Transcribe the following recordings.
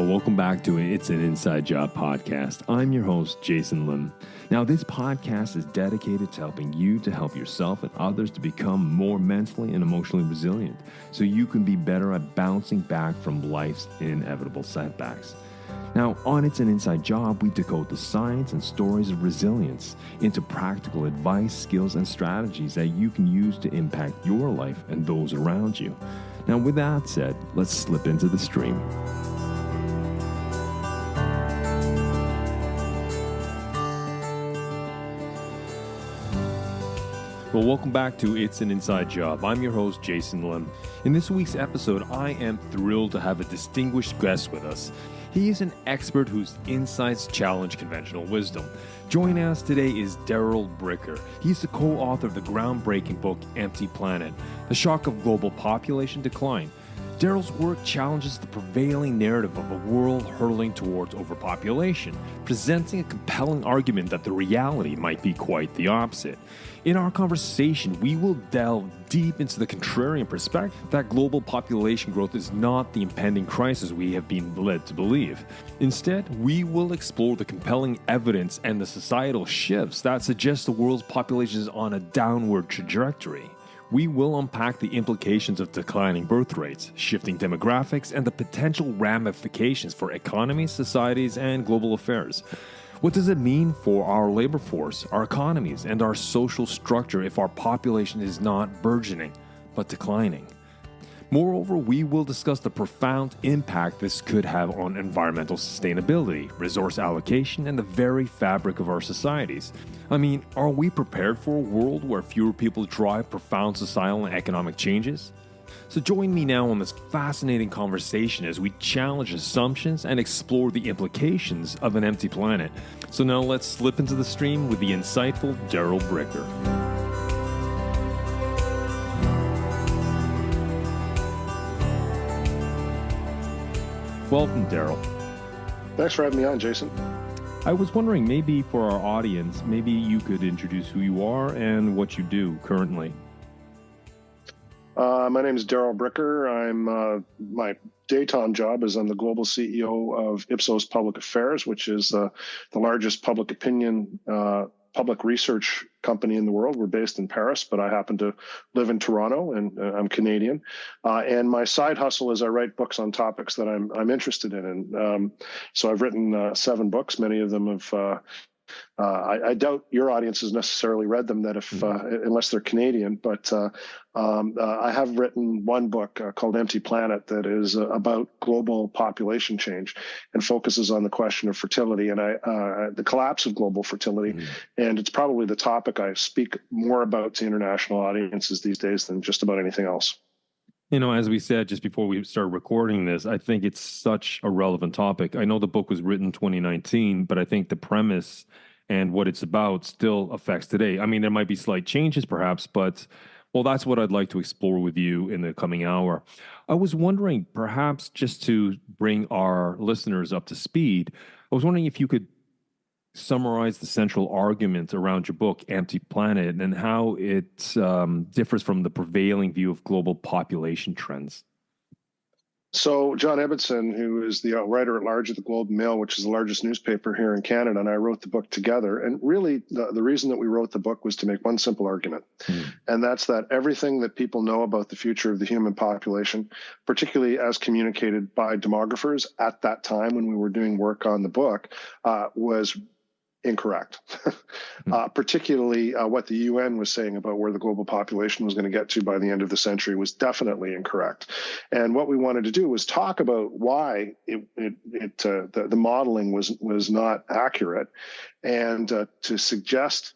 welcome back to It's an Inside Job podcast. I'm your host, Jason Lim. Now, this podcast is dedicated to helping you to help yourself and others to become more mentally and emotionally resilient so you can be better at bouncing back from life's inevitable setbacks. Now, on It's an Inside Job, we decode the science and stories of resilience into practical advice, skills, and strategies that you can use to impact your life and those around you. Now, with that said, let's slip into the stream. Well, welcome back to It's an Inside Job. I'm your host, Jason Lim. In this week's episode, I am thrilled to have a distinguished guest with us. He is an expert whose insights challenge conventional wisdom. Joining us today is Darrell Bricker. He's the co-author of the groundbreaking book, Empty Planet: The Shock of Global Population Decline. Darrell's work challenges the prevailing narrative of a world hurtling towards overpopulation, presenting a compelling argument that the reality might be quite the opposite. In our conversation, we will delve deep into the contrarian perspective that global population growth is not the impending crisis we have been led to believe. Instead, we will explore the compelling evidence and the societal shifts that suggest the world's population is on a downward trajectory. We will unpack the implications of declining birth rates, shifting demographics, and the potential ramifications for economies, societies, and global affairs. What does it mean for our labor force, our economies, and our social structure if our population is not burgeoning, but declining? Moreover, we will discuss the profound impact this could have on environmental sustainability, resource allocation, and the very fabric of our societies. I mean, are we prepared for a world where fewer people drive profound societal and economic changes? So join me now on this fascinating conversation as we challenge assumptions and explore the implications of an empty planet. So now let's slip into the stream with the insightful Darrell Bricker. Welcome, Darrell. Thanks for having me on, Jason. I was wondering, maybe for our audience, maybe you could introduce who you are and what you do currently. My name is Darrell Bricker. My daytime job is I'm the global CEO of Ipsos Public Affairs, which is the largest public opinion public research company in the world. We're based in Paris, but I happen to live in Toronto, and I'm Canadian. And my side hustle is I write books on topics that I'm interested in. And so I've written 7 books. Many of them have. I doubt your audience has necessarily read them, unless they're Canadian. But I have written one book called Empty Planet that is about global population change and focuses on the question of fertility and the collapse of global fertility. And it's probably the topic I speak more about to international audiences these days than just about anything else. You know, as we said just before we started recording this, I think it's such a relevant topic. I know the book was written in 2019, but I think the premise and what it's about still affects today. I mean, there might be slight changes perhaps, but well, that's what I'd like to explore with you in the coming hour. I was wondering, perhaps just to bring our listeners up to speed, I was wondering if you could summarize the central argument around your book, Empty Planet, and how it differs from the prevailing view of global population trends. So John Ebbetson, who is the writer-at-large at the Globe and Mail, which is the largest newspaper here in Canada, and I wrote the book together. And really, the reason that we wrote the book was to make one simple argument, and that's that everything that people know about the future of the human population, particularly as communicated by demographers at that time when we were doing work on the book, was incorrect. Particularly what the UN was saying about where the global population was going to get to by the end of the century was definitely incorrect. And what we wanted to do was talk about why the modeling was not accurate, and to suggest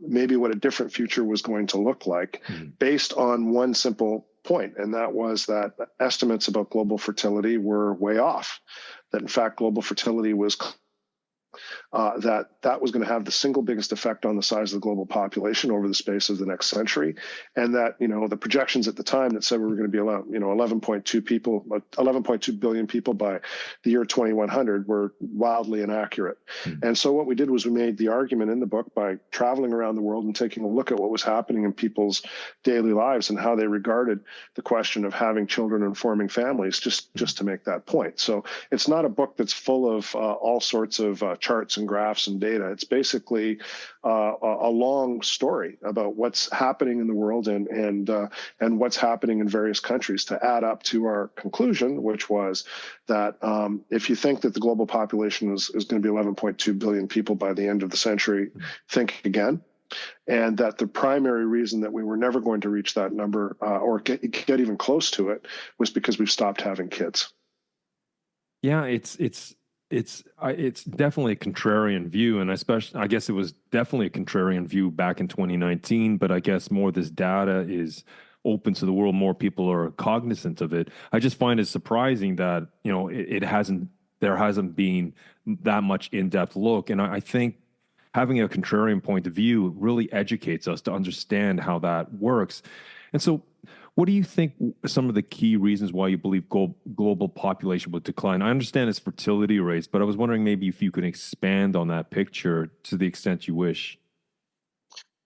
maybe what a different future was going to look like based on one simple point, and that was that estimates about global fertility were way off. That in fact global fertility was that was going to have the single biggest effect on the size of the global population over the space of the next century, and that the projections at the time that said we were going to be 11.2 billion people by the year 2100 were wildly inaccurate. And so what we did was we made the argument in the book by traveling around the world and taking a look at what was happening in people's daily lives and how they regarded the question of having children and forming families, just to make that point. So it's not a book that's full of all sorts of charts and graphs and data. It's basically a long story about what's happening in the world and what's happening in various countries to add up to our conclusion, which was that if you think that the global population is going to be 11.2 billion people by the end of the century, think again. And that the primary reason that we were never going to reach that number or get even close to it was because we've stopped having kids. Yeah, it's definitely a contrarian view, and especially I guess it was definitely a contrarian view back in 2019. But I guess more this data is open to the world, more people are cognizant of it. I just find it surprising that there hasn't been that much in-depth look, and I think having a contrarian point of view really educates us to understand how that works. And so, what do you think some of the key reasons why you believe global population will decline? I understand it's fertility rates, but I was wondering maybe if you could expand on that picture to the extent you wish.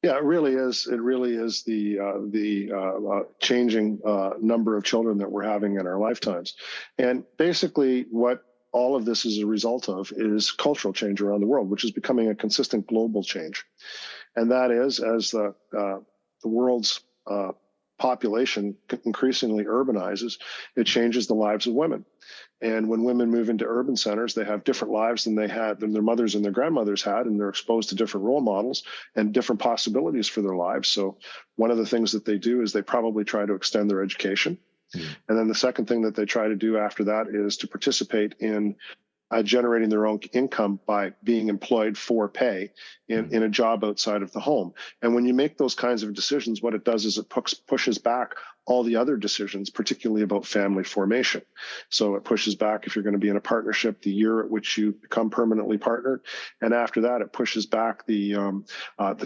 Yeah, it really is. It really is the changing number of children that we're having in our lifetimes. And basically what all of this is a result of is cultural change around the world, which is becoming a consistent global change. And that is as the world's population increasingly urbanizes, it changes the lives of women. And when women move into urban centers, they have different lives than their mothers and their grandmothers had, and they're exposed to different role models and different possibilities for their lives. So one of the things that they do is they probably try to extend their education. And then the second thing that they try to do after that is to participate in generating their own income by being employed for pay in a job outside of the home. And when you make those kinds of decisions, what it does is it pushes back all the other decisions, particularly about family formation. So it pushes back if you're going to be in a partnership, the year at which you become permanently partnered. And after that, it pushes back the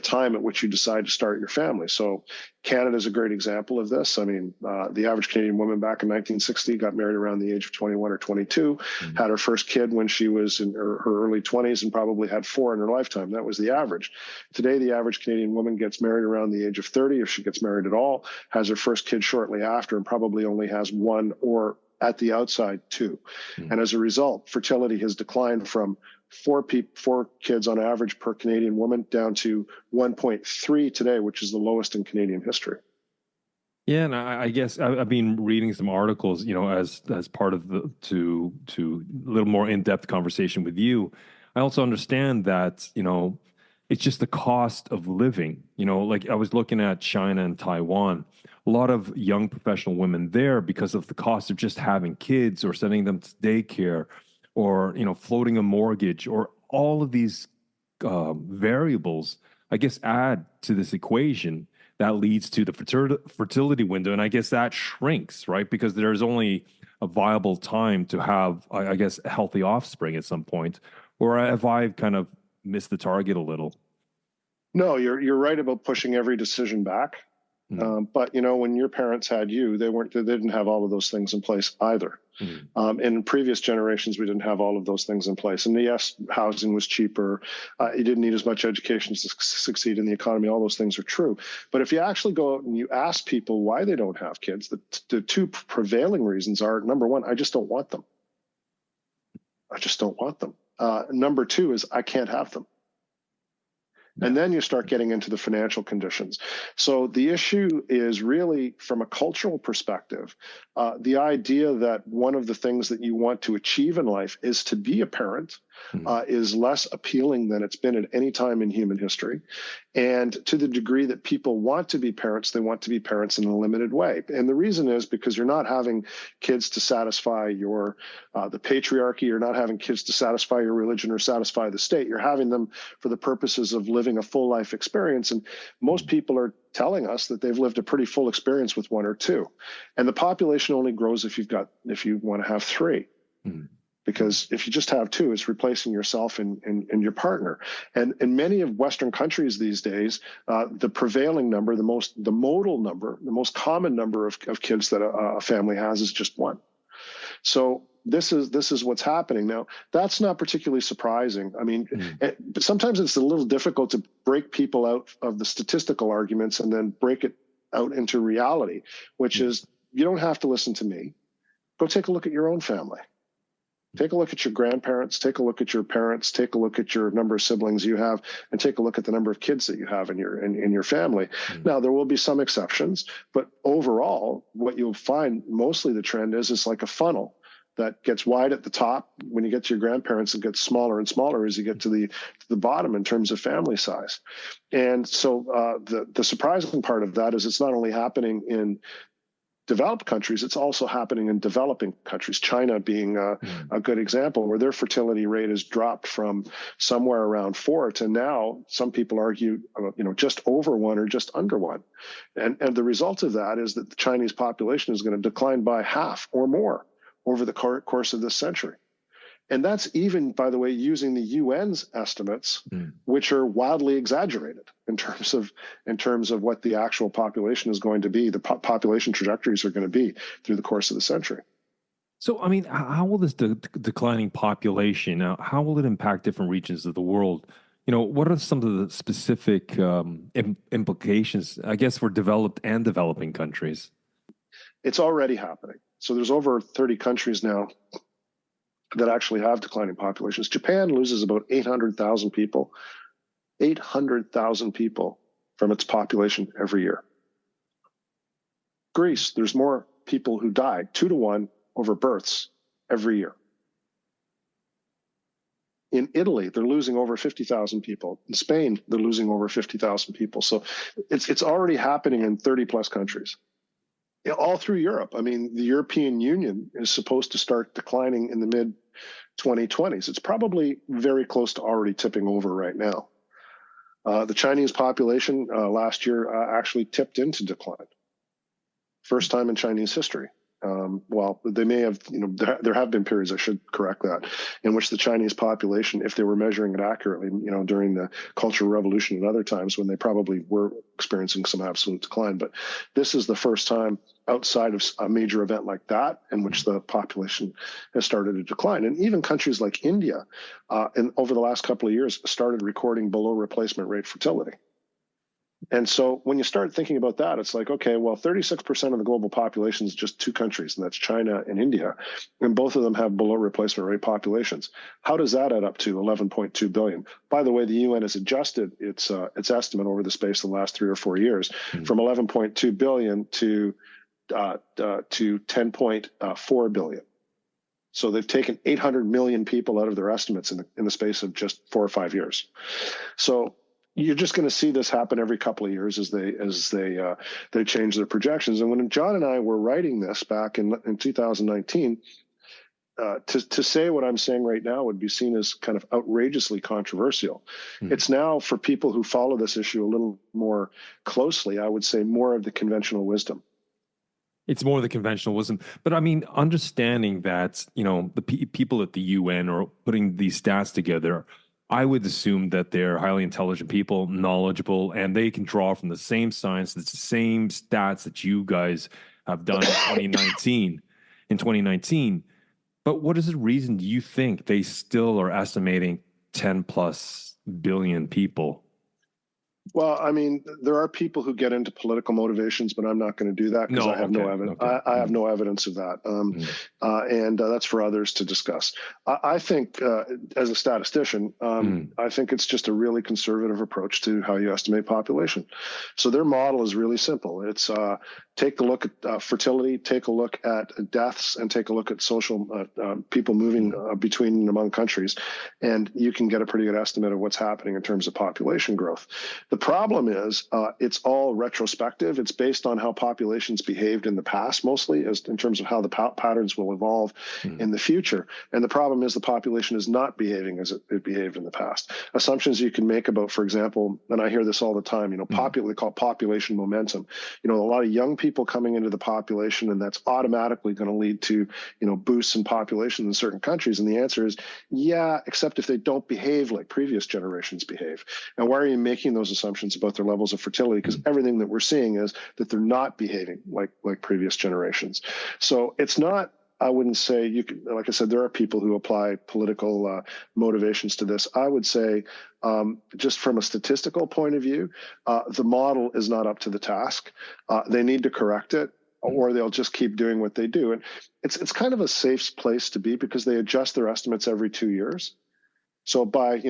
time at which you decide to start your family. So Canada is a great example of this. I mean, the average Canadian woman back in 1960 got married around the age of 21 or 22, had her first kid when she was in her early 20s, and probably had 4 in her lifetime. That was the average. Today, the average Canadian woman gets married around the age of 30, if she gets married at all, has her first kid shortly after, and probably only has 1 or at the outside 2. And as a result, fertility has declined from 4 kids on average per Canadian woman down to 1.3 today, which is the lowest in Canadian history. Yeah, and I guess I've been reading some articles, as part of to a little more in-depth conversation with you. I also understand that, it's just the cost of living. Like I was looking at China and Taiwan, a lot of young professional women there, because of the cost of just having kids or sending them to daycare or, floating a mortgage, or all of these variables, I guess, add to this equation that leads to the fertility window. And I guess that shrinks, right? Because there's only a viable time to have, I guess, a healthy offspring at some point. Or have I kind of missed the target a little? No, you're right about pushing every decision back. But when your parents had you, they didn't have all of those things in place either. In previous generations, we didn't have all of those things in place. And yes, housing was cheaper. You didn't need as much education to succeed in the economy. All those things are true. But if you actually go out and you ask people why they don't have kids, the 2 prevailing reasons are, number 1, I just don't want them. I just don't want them. Number 2 is I can't have them. And then you start getting into the financial conditions. So the issue is really, from a cultural perspective, the idea that one of the things that you want to achieve in life is to be a parent is less appealing than it's been at any time in human history. And to the degree that people want to be parents, they want to be parents in a limited way. And the reason is because you're not having kids to satisfy the patriarchy. You're not having kids to satisfy your religion or satisfy the state. You're having them for the purposes of living a full life experience. And most people are telling us that they've lived a pretty full experience with 1 or 2. And the population only grows if you want to have 3. because if you just have two, it's replacing yourself and your partner. And in many of Western countries these days, the prevailing number, the modal number, the most common number of kids that a family has is just one. So this is what's happening now. That's not particularly surprising. I mean, but sometimes it's a little difficult to break people out of the statistical arguments and then break it out into reality, which is you don't have to listen to me. Go take a look at your own family. Take a look at your grandparents, take a look at your parents, take a look at your number of siblings you have, and take a look at the number of kids that you have in your family. Now, there will be some exceptions, but overall, what you'll find mostly the trend is like a funnel that gets wide at the top. When you get to your grandparents, it gets smaller and smaller as you get to the bottom in terms of family size. And so the surprising part of that is it's not only happening in developed countries, it's also happening in developing countries, China being a good example, where their fertility rate has dropped from somewhere around 4 to now, some people argue, just over 1 or just under 1. And the result of that is that the Chinese population is going to decline by half or more over the course of this century. And that's even, by the way, using the UN's estimates, which are wildly exaggerated in terms of what the actual population is going to be, the population trajectories are going to be through the course of the century. So, I mean, how will this declining population, how will it impact different regions of the world? What are some of the specific implications, I guess, for developed and developing countries? It's already happening. So there's over 30 countries now that actually have declining populations. Japan loses about 800,000 people from its population every year. Greece, there's more people who die, 2 to 1 over births every year. In Italy, they're losing over 50,000 people. In Spain, they're losing over 50,000 people. So it's already happening in 30 plus countries. All through Europe. I mean, the European Union is supposed to start declining in the mid-2020s. It's probably very close to already tipping over right now. The Chinese population last year actually tipped into decline. First time in Chinese history. Well, they may have, there have been periods, I should correct that, in which the Chinese population, if they were measuring it accurately, during the Cultural Revolution and other times when they probably were experiencing some absolute decline. But this is the first time outside of a major event like that in which the population has started to decline. And even countries like India, over the last couple of years, started recording below replacement rate fertility. And so when you start thinking about that, it's like, okay, well, 36% of the global population is just 2 countries, and that's China and India, and both of them have below replacement rate populations. How does that add up to 11.2 billion? By the way, the UN has adjusted its estimate over the space of the last 3 or 4 years from 11.2 billion to 10.4 billion. So they've taken 800 million people out of their estimates in the space of just 4 or 5 years. So you're just going to see this happen every couple of years as they change their projections. And when John and I were writing this back in 2019, to say what I'm saying right now would be seen as kind of outrageously controversial. It's now, for people who follow this issue a little more closely, I would say more of the conventional wisdom. It's more the conventional wisdom. But I mean, understanding that, the people at the UN are putting these stats together, I would assume that they're highly intelligent people, knowledgeable, and they can draw from the same science, the same stats that you guys have done in 2019. But what is the reason do you think they still are estimating 10 plus billion people? Well, I mean, there are people who get into political motivations, but I'm not going to do that because I have no evidence. I have no evidence of that, and that's for others to discuss. I think, as a statistician, I think it's just a really conservative approach to how you estimate population. So their model is really simple. It's take a look at fertility, take a look at deaths, and take a look at social people moving between and among countries, and you can get a pretty good estimate of what's happening in terms of population growth. The problem is it's all retrospective. It's based on how populations behaved in the past, mostly, as in terms of how the patterns will evolve in the future. And the problem is the population is not behaving as it behaved in the past. Assumptions you can make about, for example, and I hear this all the time, they call it population momentum. A lot of young people people coming into the population, and that's automatically going to lead to, boosts in population in certain countries? And the answer is, yeah, except if they don't behave like previous generations behave. Now, why are you making those assumptions about their levels of fertility? Because everything that we're seeing is that they're not behaving like previous generations. So it's not, I wouldn't say you can, like I said, there are people who apply political motivations to this. I would say, just from a statistical point of view, the model is not up to the task. They need to correct it, or they'll just keep doing what they do. And it's kind of a safe place to be, because they adjust their estimates every 2 years. So by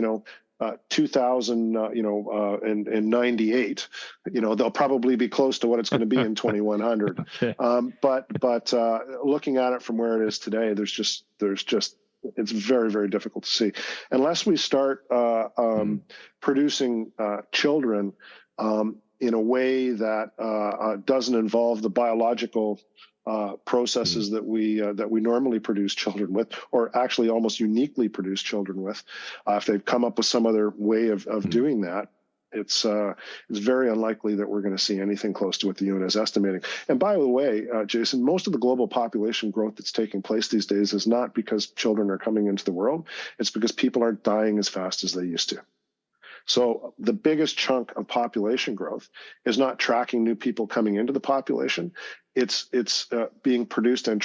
2098, they'll probably be close to what it's going to be in 2100. Okay. But looking at it from where it is today, there's just it's very, very difficult to see unless we start producing children in a way that doesn't involve the biological processes that we normally produce children with, or actually almost uniquely produce children with. If they've come up with some other way of doing that, it's very unlikely that we're going to see anything close to what the UN is estimating. And by the way, Jason, most of the global population growth that's taking place these days is not because children are coming into the world. It's because people aren't dying as fast as they used to. So the biggest chunk of population growth is not tracking new people coming into the population. It's being produced and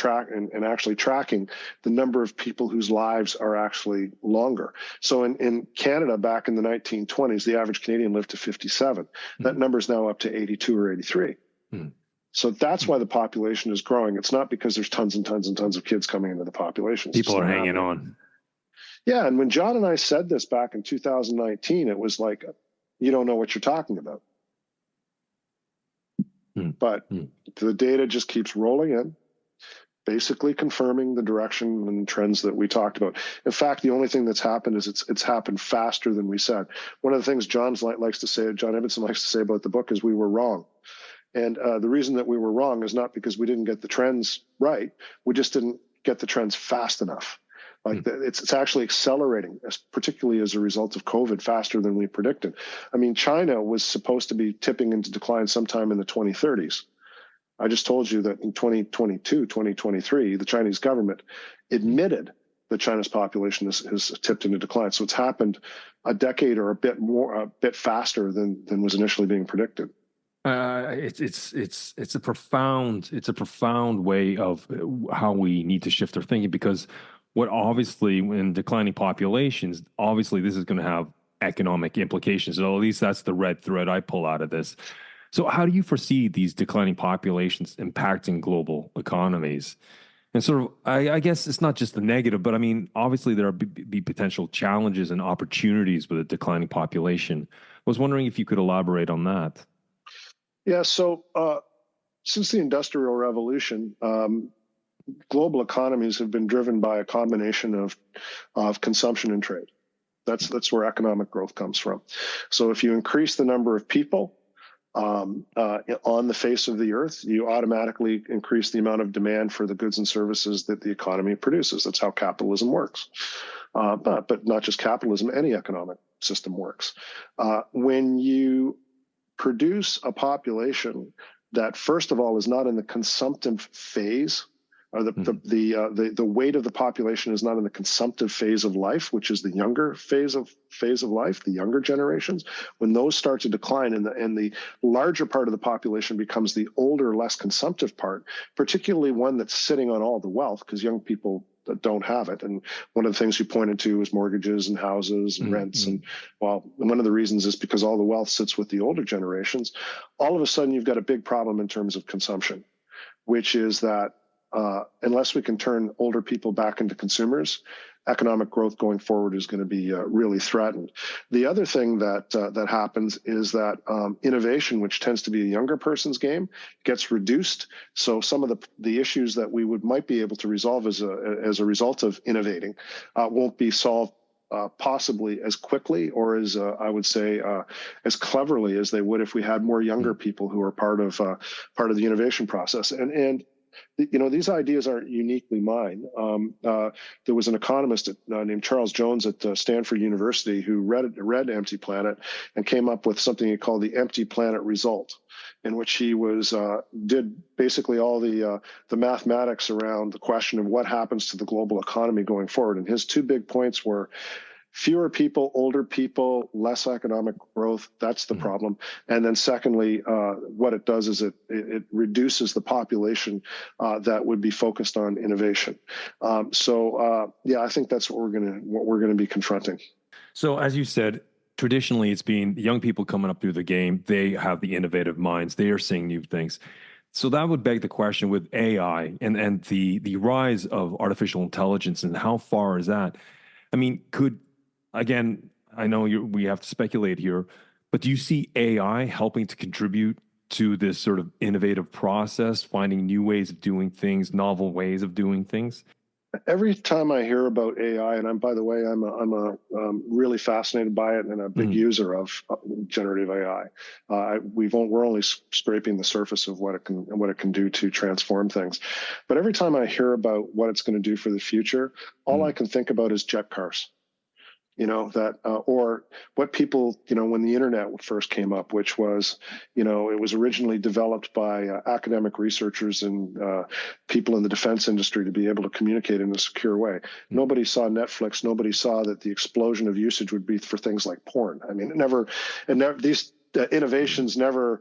actually tracking the number of people whose lives are actually longer. So in Canada, back in the 1920s, the average Canadian lived to 57. That number is now up to 82 or 83. So that's why the population is growing. It's not because there's tons and tons and tons of kids coming into the population. People are hanging on. Yeah, and when John and I said this back in 2019, it was like, you don't know what you're talking about. But the data just keeps rolling in, basically confirming the direction and trends that we talked about. In fact, the only thing that's happened is it's happened faster than we said. One of the things John Edmondson likes to say about the book is we were wrong. And the reason that we were wrong is not because we didn't get the trends right. We just didn't get the trends fast enough. It's actually accelerating, particularly as a result of COVID, faster than we predicted. I mean, China was supposed to be tipping into decline sometime in the 2030s. I just told you that in 2022, 2023, the Chinese government admitted that China's population has tipped into decline. So it's happened a decade or a bit faster than was initially being predicted. It's a profound way of how we need to shift our thinking, because what obviously, in declining populations, obviously this is going to have economic implications. So at least that's the red thread I pull out of this. So how do you foresee these declining populations impacting global economies? And sort of, I guess it's not just the negative, but I mean, obviously there are be potential challenges and opportunities with a declining population. I was wondering if you could elaborate on that. Yeah, so since the Industrial Revolution, global economies have been driven by a combination of consumption and trade. That's where economic growth comes from. So if you increase the number of people on the face of the earth, you automatically increase the amount of demand for the goods and services that the economy produces. That's how capitalism works. But not just capitalism, any economic system works. When you produce a population that, first of all, is not in the consumptive phase, or the weight of the population is not in the consumptive phase of life, which is the younger phase of life, the younger generations. When those start to decline, and the larger part of the population becomes the older, less consumptive part, particularly one that's sitting on all the wealth, because young people don't have it. And one of the things you pointed to is mortgages and houses and rents. And well, one of the reasons is because all the wealth sits with the older generations. All of a sudden, you've got a big problem in terms of consumption, which is that unless we can turn older people back into consumers, economic growth going forward is going to be really threatened. The other thing that happens is that innovation, which tends to be a younger person's game, gets reduced. So some of the issues that we might be able to resolve as a result of innovating won't be solved possibly as quickly, or as I would say as cleverly as they would if we had more younger people who are part of the innovation process. And These ideas aren't uniquely mine. There was an economist named Charles Jones at Stanford University who read Empty Planet and came up with something he called the Empty Planet result, in which he did basically all the mathematics around the question of what happens to the global economy going forward. And his two big points were fewer people, older people, less economic growth. That's the problem. And then secondly, what it does is it reduces the population that would be focused on innovation. I think that's what we're gonna be confronting. So as you said, traditionally it's been young people coming up through the game. They have the innovative minds. They are seeing new things. So that would beg the question with AI and the rise of artificial intelligence, and how far is that? I mean, again, I know we have to speculate here, but do you see AI helping to contribute to this sort of innovative process, finding new ways of doing things, novel ways of doing things? Every time I hear about AI, and by the way, I'm really fascinated by it and a big user of generative AI. We're only scraping the surface of what it can do to transform things. But every time I hear about what it's going to do for the future, all I can think about is jet cars. Or what people, when the internet first came up, which was, it was originally developed by academic researchers and people in the defense industry to be able to communicate in a secure way. Nobody saw Netflix. Nobody saw that the explosion of usage would be for things like porn. I mean, these innovations never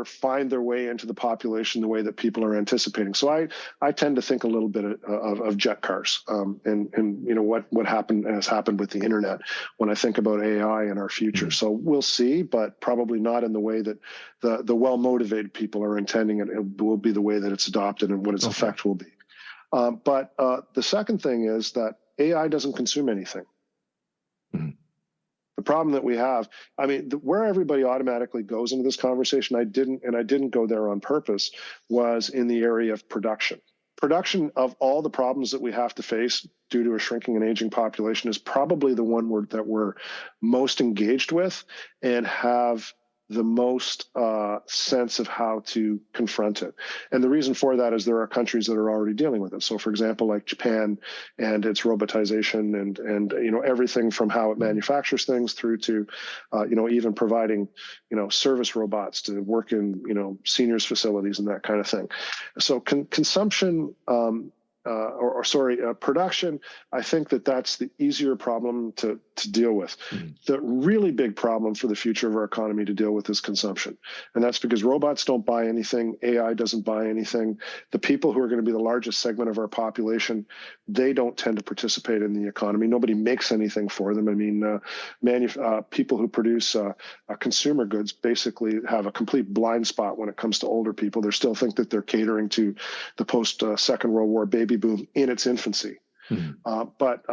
find their way into the population the way that people are anticipating. So I tend to think a little bit of jet cars, and what has happened with the internet when I think about AI in our future. So we'll see, but probably not in the way that the well-motivated people are intending it. It will be the way that it's adopted and what its effect will be. But the second thing is that AI doesn't consume anything. The problem that we have, I mean, where everybody automatically goes into this conversation, I didn't go there on purpose, was in the area of production. Production of all the problems that we have to face due to a shrinking and aging population is probably the one that we're most engaged with and have the most sense of how to confront it. And the reason for that is there are countries that are already dealing with it. So for example, like Japan and its robotization and everything from how it manufactures things through to, even providing, service robots to work in, seniors facilities and that kind of thing. So consumption, production, I think that's the easier problem to deal with. The really big problem for the future of our economy to deal with is consumption. And that's because robots don't buy anything. AI doesn't buy anything. The people who are going to be the largest segment of our population, they don't tend to participate in the economy. Nobody makes anything for them. I mean, people who produce consumer goods basically have a complete blind spot when it comes to older people. They still think that they're catering to the post-Second World War baby boom in its infancy. But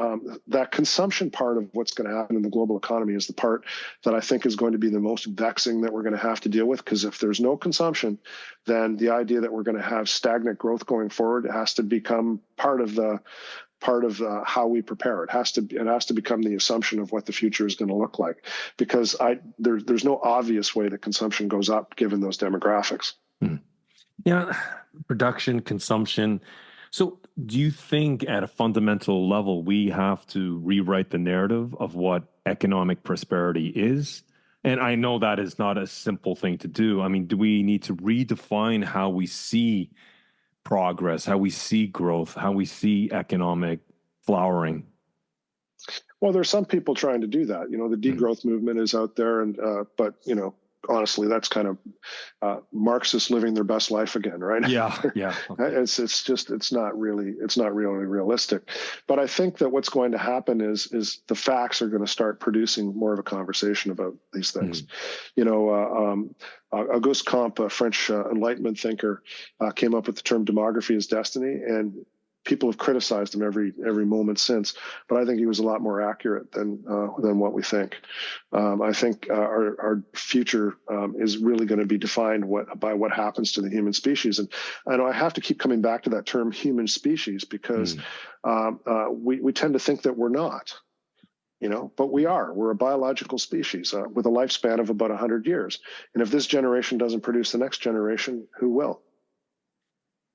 that consumption part of what's going to happen in the global economy is the part that I think is going to be the most vexing that we're going to have to deal with, because if there's no consumption, then the idea that we're going to have stagnant growth going forward has to become part of how we prepare. It has to become the assumption of what the future is going to look like, because there's no obvious way that consumption goes up given those demographics. Yeah, production, consumption. So do you think at a fundamental level, we have to rewrite the narrative of what economic prosperity is? And I know that is not a simple thing to do. I mean, do we need to redefine how we see progress, how we see growth, how we see economic flowering? Well, there's some people trying to do that. The degrowth movement is out there, but honestly, that's kind of Marxists living their best life again, right? Yeah. Okay. It's not really realistic. But I think that what's going to happen is the facts are going to start producing more of a conversation about these things. Auguste Comte, a French Enlightenment thinker, came up with the term demography as destiny, and people have criticized him every moment since, but I think he was a lot more accurate than what we think. I think our future is really going to be defined by what happens to the human species. And I know I have to keep coming back to that term human species, because we tend to think that we're not. But we are. We're a biological species with a lifespan of about 100 years. And if this generation doesn't produce the next generation, who will?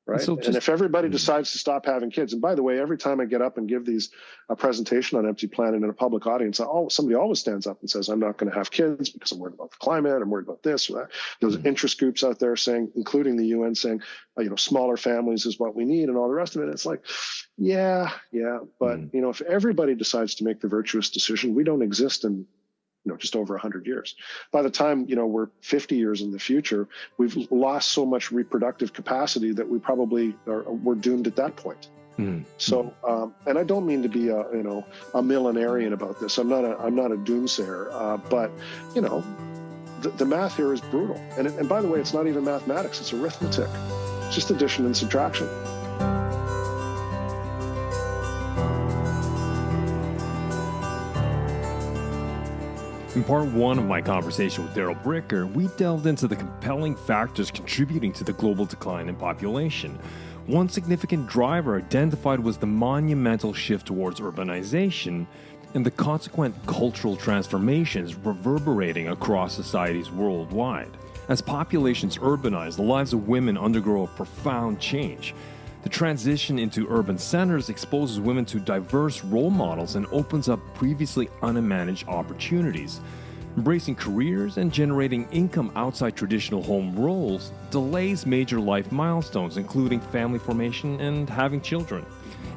right? So And if everybody Mm. decides to stop having kids, and by the way, every time I get up and give a presentation on Empty Planet in a public audience, somebody always stands up and says, I'm not going to have kids because I'm worried about the climate, I'm worried about this or that. There's interest groups out there saying, including the UN, saying, smaller families is what we need and all the rest of it. It's like, yeah, but if everybody decides to make the virtuous decision, we don't exist in just over 100 years. By the time, we're 50 years in the future, we've lost so much reproductive capacity that we probably we're doomed at that point. So, and I don't mean to be a millenarian about this. I'm not a doomsayer, but the math here is brutal. And by the way, it's not even mathematics; it's arithmetic. It's just addition and subtraction. In part one of my conversation with Darrell Bricker, we delved into the compelling factors contributing to the global decline in population. One significant driver identified was the monumental shift towards urbanization and the consequent cultural transformations reverberating across societies worldwide. As populations urbanize, the lives of women undergo a profound change. The transition into urban centers exposes women to diverse role models and opens up previously unmanaged opportunities. Embracing careers and generating income outside traditional home roles delays major life milestones, including family formation and having children.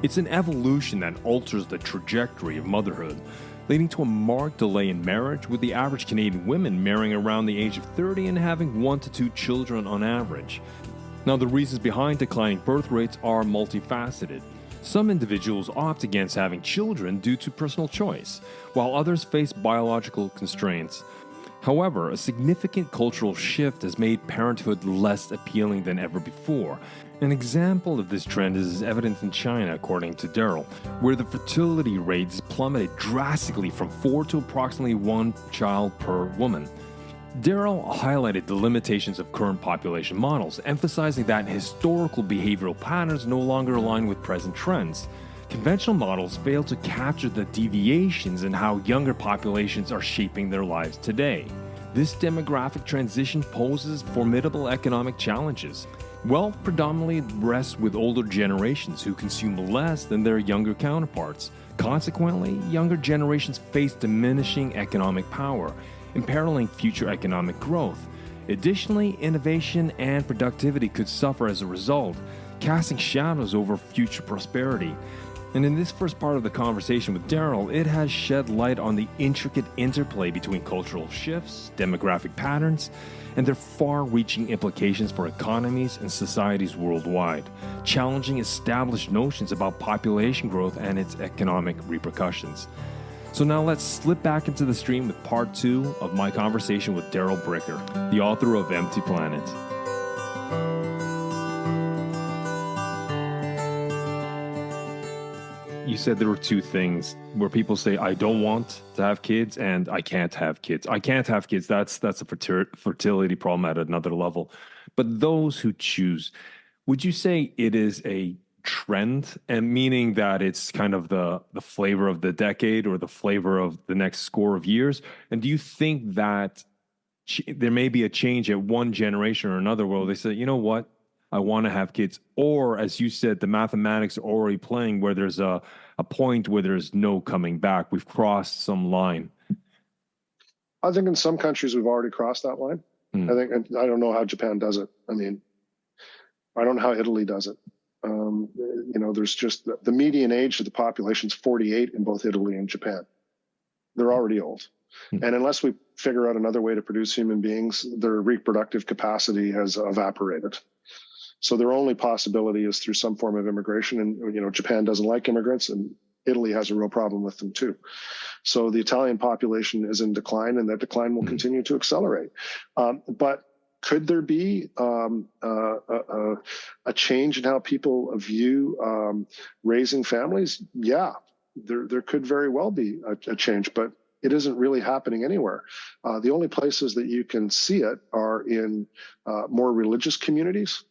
It's an evolution that alters the trajectory of motherhood, leading to a marked delay in marriage, with the average Canadian women marrying around the age of 30 and having 1 to 2 children on average. Now, the reasons behind declining birth rates are multifaceted. Some individuals opt against having children due to personal choice, while others face biological constraints. However, a significant cultural shift has made parenthood less appealing than ever before. An example of this trend is evident in China, according to Darrell, where the fertility rates plummeted drastically from 4 to approximately 1 child per woman. Darrell highlighted the limitations of current population models, emphasizing that historical behavioral patterns no longer align with present trends. Conventional models fail to capture the deviations in how younger populations are shaping their lives today. This demographic transition poses formidable economic challenges. Wealth predominantly rests with older generations who consume less than their younger counterparts. Consequently, younger generations face diminishing economic power, imperiling future economic growth. Additionally, innovation and productivity could suffer as a result, casting shadows over future prosperity. And in this first part of the conversation with Darrell, it has shed light on the intricate interplay between cultural shifts, demographic patterns, and their far-reaching implications for economies and societies worldwide, challenging established notions about population growth and its economic repercussions. So now let's slip back into the stream with part 2 of my conversation with Darrell Bricker, the author of Empty Planet. You said there were 2 things where people say, I don't want to have kids and I can't have kids. I can't have kids. That's a fertility problem at another level. But those who choose, would you say it is a trend, and meaning that it's kind of the flavor of the decade or the flavor of the next score of years? And do you think that there may be a change at one generation or another where they say, you know what, I want to have kids? Or, as you said, the mathematics are already playing where there's a point where there's no coming back. We've crossed some line. I think in some countries we've already crossed that line. I don't know how Japan does it. I mean, I don't know how Italy does it. There's just the median age of the population is 48 in both Italy and Japan. They're already old. And unless we figure out another way to produce human beings, their reproductive capacity has evaporated. So their only possibility is through some form of immigration. And, Japan doesn't like immigrants, and Italy has a real problem with them too. So the Italian population is in decline, and that decline will continue to accelerate. But could there be a change in how people view raising families? Yeah, there could very well be a change, but it isn't really happening anywhere. The only places that you can see it are in more religious communities.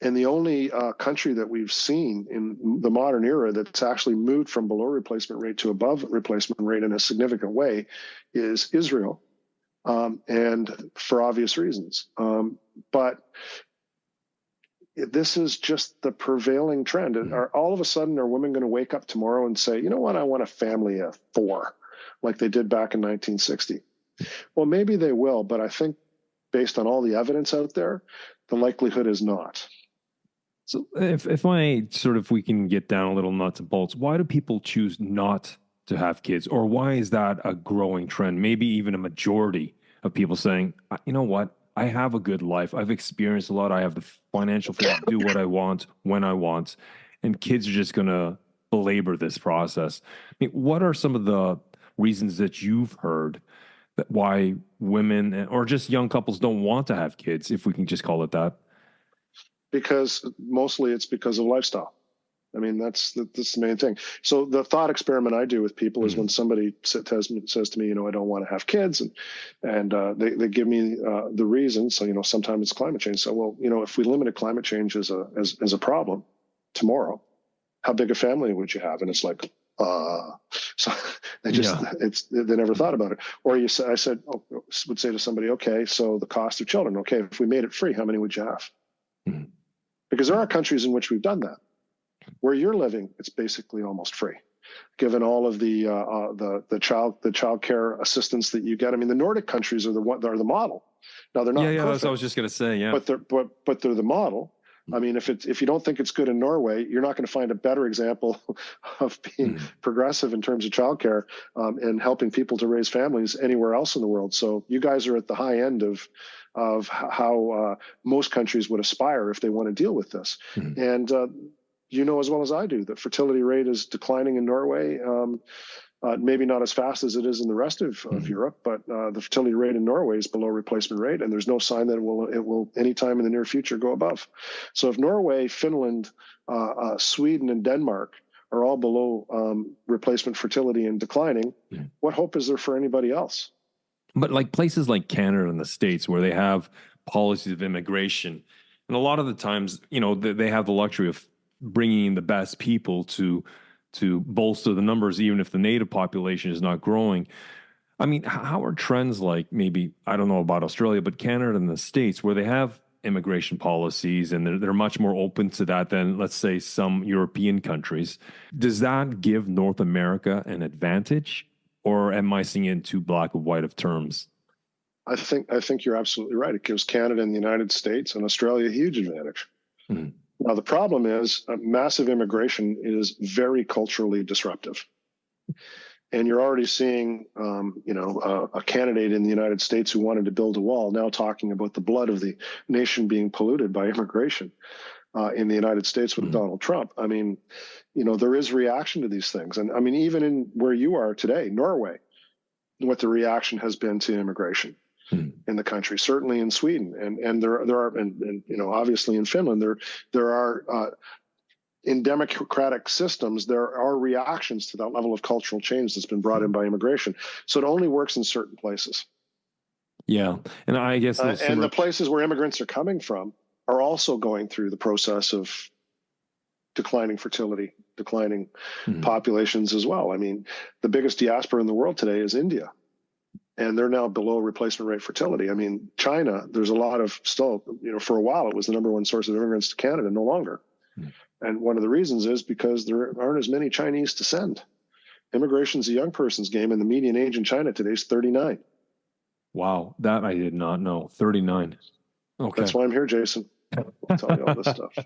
And the only country that we've seen in the modern era that's actually moved from below replacement rate to above replacement rate in a significant way is Israel. And for obvious reasons. But this is just the prevailing trend. Are all of a sudden are women going to wake up tomorrow and say, you know what, I want a family of 4, like they did back in 1960? Well, maybe they will, but I think based on all the evidence out there, the likelihood is not. So if we can get down a little nuts and bolts, why do people choose not to have kids? Or why is that a growing trend? Maybe even a majority of people saying, you know what? I have a good life. I've experienced a lot. I have the financial freedom to do what I want when I want. And kids are just going to belabor this process. I mean, what are some of the reasons that you've heard that why women or just young couples don't want to have kids, if we can just call it that? Because mostly it's because of lifestyle. I mean, that's the main thing. So the thought experiment I do with people is when somebody says to me, I don't want to have kids, and they give me the reason. So, sometimes it's climate change. So, well, if we limited climate change as a problem tomorrow, how big a family would you have? And it's like, so they they never thought about it. Or would say to somebody, okay, so the cost of children, okay, if we made it free, how many would you have? Mm-hmm. Because there are countries in which we've done that. Where you're living, it's basically almost free, given all of the child care assistance that you get. I mean, the Nordic countries are the model. Now they're not. Yeah, that's what I was just going to say. Yeah, but they're the model. I mean, if you don't think it's good in Norway, you're not going to find a better example of being progressive in terms of childcare and helping people to raise families anywhere else in the world. So you guys are at the high end of how most countries would aspire if they want to deal with this. And as well as I do, the fertility rate is declining in Norway. Maybe not as fast as it is in the rest of Europe, but the fertility rate in Norway is below replacement rate, and there's no sign that it will anytime in the near future go above. So if Norway, Finland, Sweden, and Denmark are all below replacement fertility and declining, what hope is there for anybody else? But like places like Canada and the States, where they have policies of immigration, and a lot of the times, they have the luxury of bringing in the best people to bolster the numbers, even if the native population is not growing. I mean, how are trends like maybe, I don't know about Australia, but Canada and the States, where they have immigration policies and they're much more open to that than, let's say, some European countries. Does that give North America an advantage, or am I seeing it in too black and white of terms? I think you're absolutely right. It gives Canada and the United States and Australia a huge advantage. Mm-hmm. Now, the problem is massive immigration is very culturally disruptive. And you're already seeing, a candidate in the United States who wanted to build a wall now talking about the blood of the nation being polluted by immigration in the United States with Donald Trump. I mean, there is reaction to these things. And I mean, even in where you are today, Norway, what the reaction has been to immigration in the country, certainly in Sweden, and there are, and obviously in Finland, there are in democratic systems, there are reactions to that level of cultural change that's been brought in by immigration. So it only works in certain places. Yeah, and I guess and the places where immigrants are coming from are also going through the process of declining fertility, declining populations as well. I mean, the biggest diaspora in the world today is India. And they're now below replacement rate fertility. I mean, China, there's a lot of still, for a while, it was the number one source of immigrants to Canada, no longer. And one of the reasons is because there aren't as many Chinese to send. Immigration's a young person's game, and the median age in China today is 39. Wow, that I did not know. 39. Okay. That's why I'm here, Jason. I'll tell you all this stuff.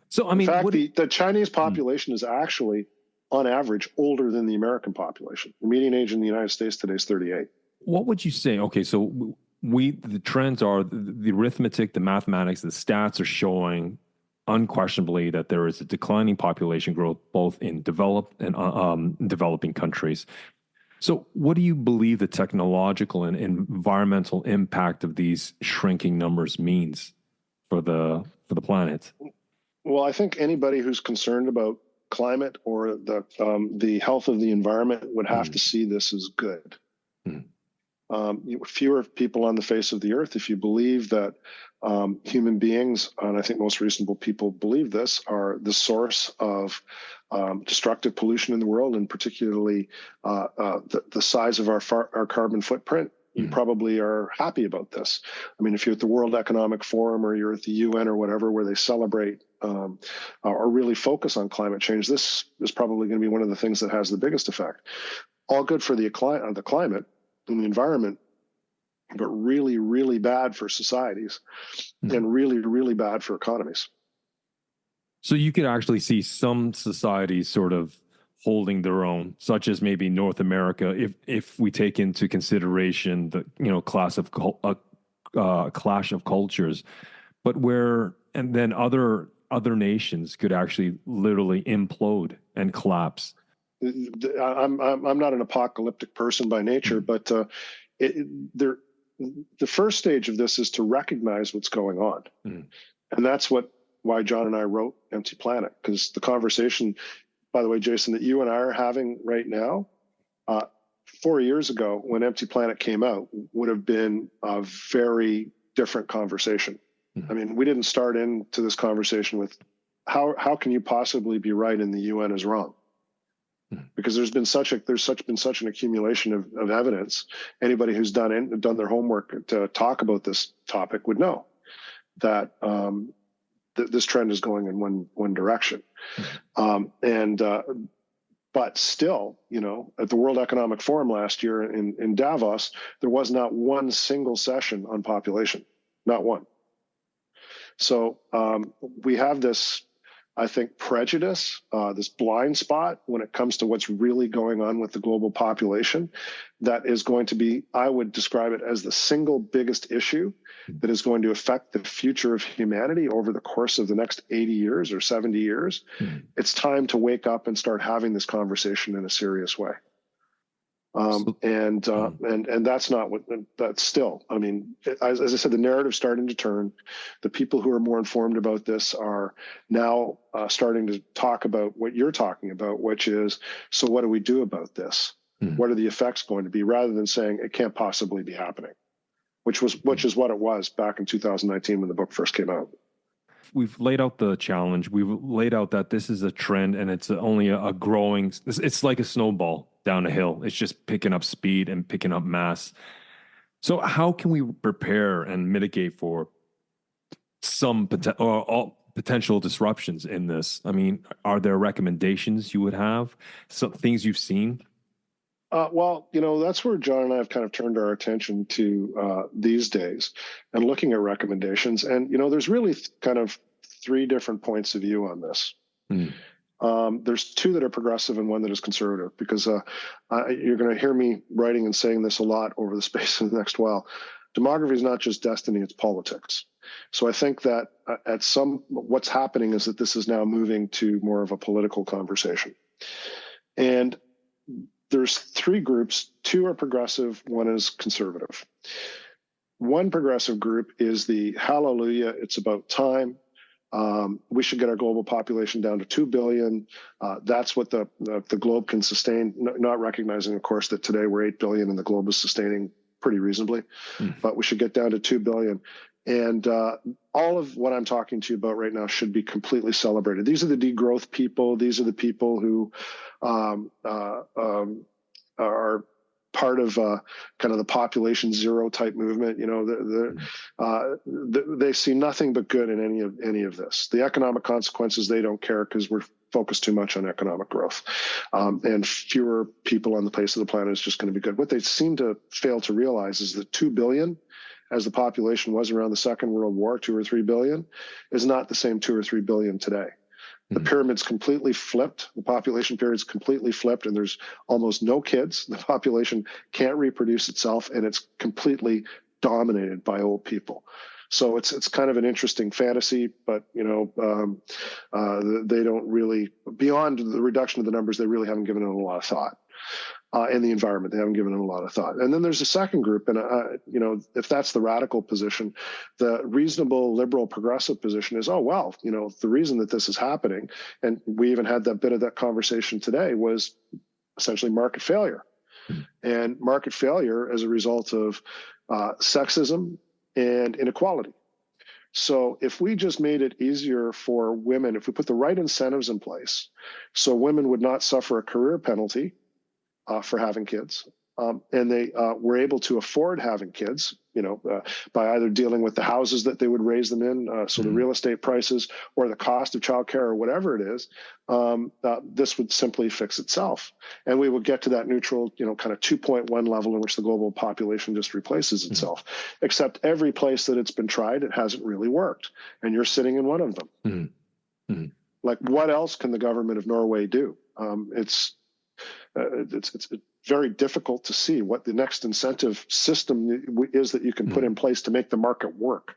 So, I mean, in fact, the Chinese population is actually, on average, older than the American population. The median age in the United States today is 38. What would you say? Okay, so the trends are the arithmetic, the mathematics, the stats are showing unquestionably that there is a declining population growth both in developed and developing countries. So what do you believe the technological and environmental impact of these shrinking numbers means for the planet? Well, I think anybody who's concerned about climate or the health of the environment would have to see this as good. Fewer people on the face of the earth, if you believe that human beings, and I think most reasonable people believe this, are the source of destructive pollution in the world, and particularly the size of our carbon footprint. you probably are happy about this. I mean, if you're at the World Economic Forum or you're at the UN or whatever, where they celebrate or really focus on climate change, this is probably going to be one of the things that has the biggest effect. All good for the climate and the environment, but really, really bad for societies and really, really bad for economies. So you could actually see some societies sort of holding their own, such as maybe North America, if we take into consideration the clash of cultures, but and then other nations could actually literally implode and collapse. I'm not an apocalyptic person by nature, but the first stage of this is to recognize what's going on, and that's why John and I wrote Empty Planet, because the conversation, by the way, Jason, that you and I are having right now, 4 years ago when Empty Planet came out, would have been a very different conversation. I mean, we didn't start into this conversation with how can you possibly be right and the UN is wrong? Because there's been such an accumulation of evidence. Anybody who's done their homework to talk about this topic would know that this trend is going in one direction. But still, at the World Economic Forum last year in Davos, there was not one single session on population, not one. So we have this, I think, prejudice, this blind spot when it comes to what's really going on with the global population that is going to be, I would describe it as the single biggest issue that is going to affect the future of humanity over the course of the next 80 years or 70 years. It's time to wake up and start having this conversation in a serious way. And that's not that's still, I mean, as I said, the narrative's starting to turn. The people who are more informed about this are now starting to talk about what you're talking about, which is, so what do we do about this? What are the effects going to be, rather than saying it can't possibly be happening, which is what it was back in 2019 when the book first came out. We've laid out the challenge. We've laid out that this is a trend and it's only a growing, it's like a snowball down a hill. It's just picking up speed and picking up mass. So how can we prepare and mitigate for some potential disruptions in this? I mean, are there recommendations you would have? Some things you've seen? Well, that's where John and I have kind of turned our attention to these days, and looking at recommendations. And, there's really kind of three different points of view on this. There's two that are progressive and one that is conservative, because you're going to hear me writing and saying this a lot over the space of the next while. Demography is not just destiny, it's politics. So I think that what's happening is that this is now moving to more of a political conversation. And there's three groups. Two are progressive, one is conservative. One progressive group is the hallelujah, it's about time. We should get our global population down to 2 billion. That's what the globe can sustain, not recognizing, of course, that today we're 8 billion and the globe is sustaining pretty reasonably. But we should get down to 2 billion. And all of what I'm talking to you about right now should be completely celebrated. These are the degrowth people. These are the people who are part of kind of the population zero type movement. They see nothing but good in any of this. The economic consequences, they don't care, because we're focused too much on economic growth, and fewer people on the face of the planet is just going to be good. What they seem to fail to realize is that 2 billion, as the population was around the Second World War, 2 or 3 billion, is not the same 2 or 3 billion today. The pyramid's completely flipped. The population pyramid's completely flipped, and there's almost no kids. The population can't reproduce itself, and it's completely dominated by old people. So it's kind of an interesting fantasy, but they don't really, beyond the reduction of the numbers, they really haven't given it a lot of thought. In the environment, they haven't given it a lot of thought. And then there's a second group, and if that's the radical position, the reasonable, liberal, progressive position is, oh well, the reason that this is happening, and we even had that bit of that conversation today, was essentially market failure, and market failure as a result of sexism and inequality. So if we just made it easier for women, if we put the right incentives in place, so women would not suffer a career penalty for having kids, and they were able to afford having kids, by either dealing with the houses that they would raise them in, so the real estate prices or the cost of childcare or whatever it is, this would simply fix itself. And we would get to that neutral, kind of 2.1 level in which the global population just replaces itself. Except every place that it's been tried, it hasn't really worked. And you're sitting in one of them. Like, what else can the government of Norway do? It's very difficult to see what the next incentive system is that you can put in place to make the market work,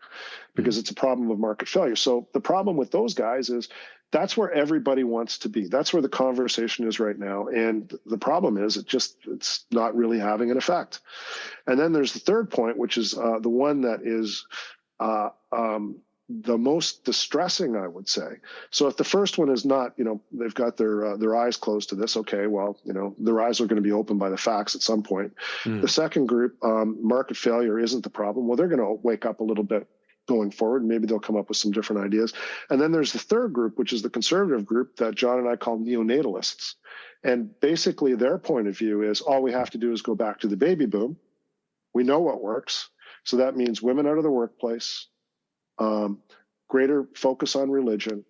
because it's a problem of market failure. So the problem with those guys is that's where everybody wants to be. That's where the conversation is right now. And the problem is it's not really having an effect. And then there's the third point, which is the one that is the most distressing, I would say. So if the first one is not, they've got their eyes closed to this, okay, well, their eyes are going to be opened by the facts at some point. The second group, market failure isn't the problem. Well, they're going to wake up a little bit going forward. Maybe they'll come up with some different ideas. And then there's the third group, which is the conservative group that John and I call neonatalists. And basically their point of view is all we have to do is go back to the baby boom. We know what works. So that means women out of the workplace, greater focus on religion,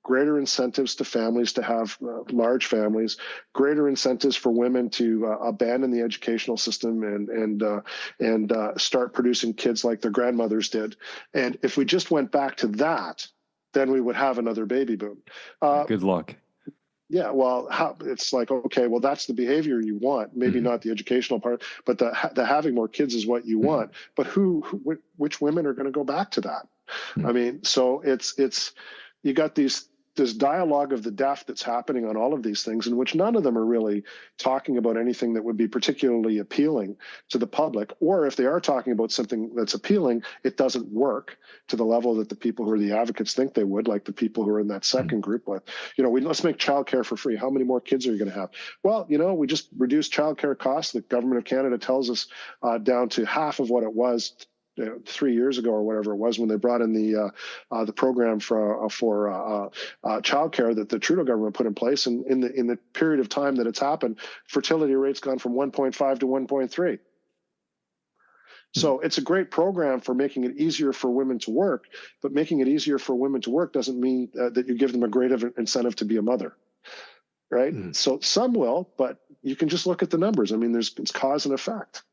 greater incentives to families to have large families, greater incentives for women to abandon the educational system and start producing kids like their grandmothers did. And if we just went back to that, then we would have another baby boom. Good luck. Yeah, well, it's like, okay, well, that's the behavior you want. Maybe not the educational part, but the having more kids is what you want. But which women are going to go back to that? I mean, so it's you got this dialogue of the deaf that's happening on all of these things, in which none of them are really talking about anything that would be particularly appealing to the public. Or if they are talking about something that's appealing, it doesn't work to the level that the people who are the advocates think they would, like the people who are in that second group. Like, let's make childcare for free. How many more kids are you going to have? Well, we just reduced childcare costs. The government of Canada tells us down to half of what it was 3 years ago or whatever it was when they brought in the program for childcare that the Trudeau government put in place. And in the period of time that it's happened, fertility rates gone from 1.5 to 1.3. So it's a great program for making it easier for women to work, but making it easier for women to work doesn't mean that you give them a greater incentive to be a mother, right? So some will, but you can just look at the numbers. I mean, it's cause and effect.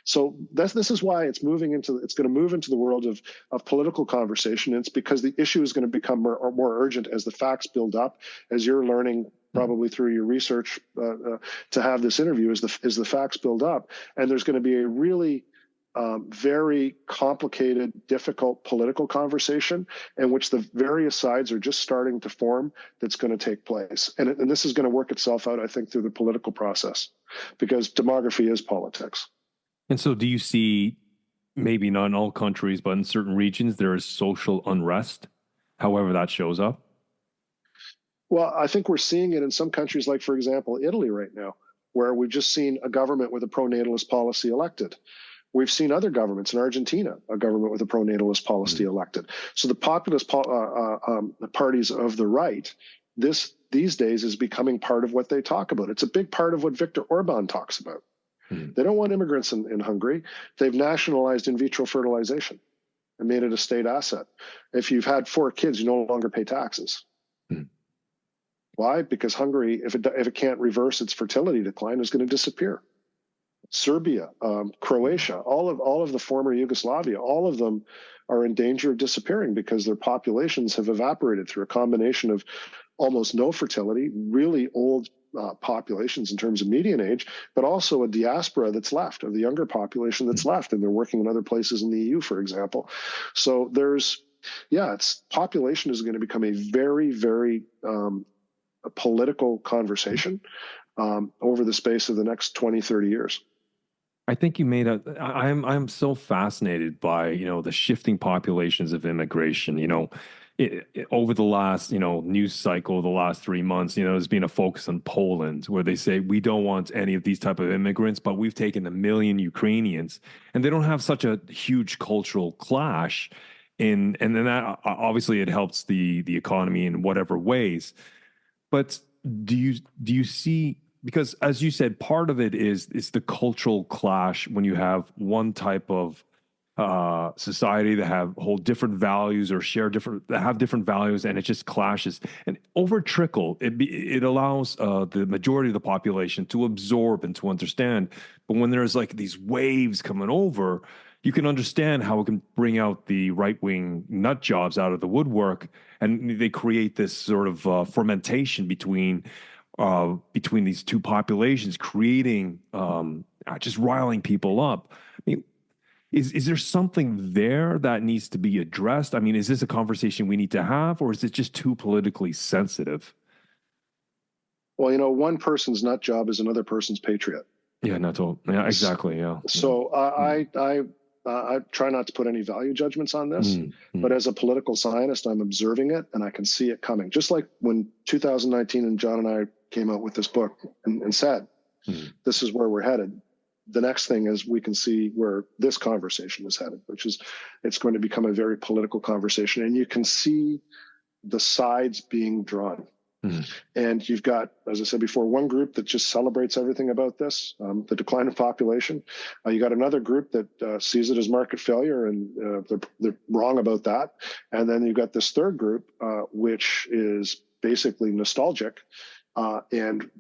So this is why it's going to move into the world of political conversation. And it's because the issue is going to become more urgent as the facts build up, as you're learning probably through your research to have this interview, as the facts build up. And there's going to be a really very complicated, difficult political conversation in which the various sides are just starting to form that's going to take place. And this is going to work itself out, I think, through the political process, because demography is politics. And so do you see, maybe not in all countries, but in certain regions, there is social unrest, however that shows up? Well, I think we're seeing it in some countries, like, for example, Italy right now, where we've just seen a government with a pro-natalist policy elected. We've seen other governments in Argentina, a government with a pro-natalist policy elected. So the populist the parties of the right, these days is becoming part of what they talk about. It's a big part of what Viktor Orban talks about. They don't want immigrants in Hungary. They've nationalized in vitro fertilization and made it a state asset. If you've had 4 kids, you no longer pay taxes. Why? Because Hungary, if it can't reverse its fertility decline, is going to disappear. Serbia, Croatia, all of the former Yugoslavia, all of them are in danger of disappearing because their populations have evaporated through a combination of almost no fertility, really old populations in terms of median age, but also a diaspora that's left, of the younger population that's left, and they're working in other places in the EU, for example. So population is going to become a very, very political conversation over the space of the next 20, 30 years. I think you made I'm so fascinated by, the shifting populations of immigration, over the last, news cycle, the last 3 months, there's been a focus on Poland where they say, we don't want any of these type of immigrants, but we've taken 1 million Ukrainians, and they don't have such a huge cultural clash. And then that obviously it helps the economy in whatever ways. But do you see because as you said, part of it is the cultural clash when you have one type of society that hold different values or have different values, and it just clashes. And over trickle, it allows the majority of the population to absorb and to understand. But when there's like these waves coming over, you can understand how it can bring out the right wing nut jobs out of the woodwork, and they create this sort of fermentation between these two populations, creating just riling people up. I mean, is there something there that needs to be addressed? I mean, is this a conversation we need to have, or is it just too politically sensitive? Well, one person's nut job is another person's patriot. Yeah, yeah, exactly. Yeah. So I try not to put any value judgments on this, but as a political scientist, I'm observing it and I can see it coming. Just like when 2019 and John and I came out with this book and said, this is where we're headed. The next thing is we can see where this conversation is headed, which is it's going to become a very political conversation. And you can see the sides being drawn. And you've got, as I said before, one group that just celebrates everything about this, the decline of population. You got another group that sees it as market failure, and they're wrong about that. And then you've got this third group, which is basically nostalgic and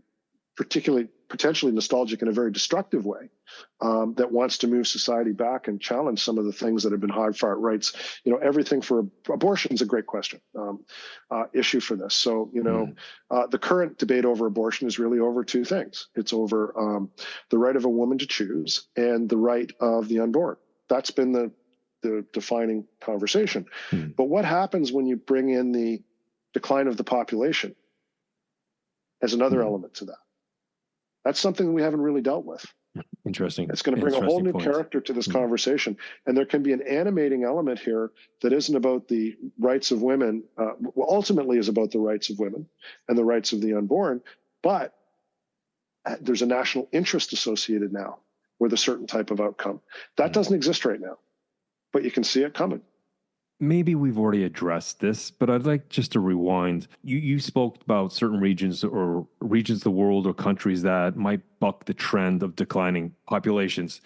potentially nostalgic in a very destructive way, that wants to move society back and challenge some of the things that have been hard-fought rights. Everything for abortion is a great question, issue for this. So, the current debate over abortion is really over two things. It's over the right of a woman to choose and the right of the unborn. That's been the defining conversation. But what happens when you bring in the decline of the population as another element to that? That's something we haven't really dealt with. Interesting. It's going to bring a whole new character to this conversation. And there can be an animating element here that isn't about the rights of women, ultimately is about the rights of women and the rights of the unborn. But there's a national interest associated now with a certain type of outcome. That doesn't exist right now, but you can see it coming. Maybe we've already addressed this, but I'd like just to rewind. You spoke about certain regions of the world or countries that might buck the trend of declining populations.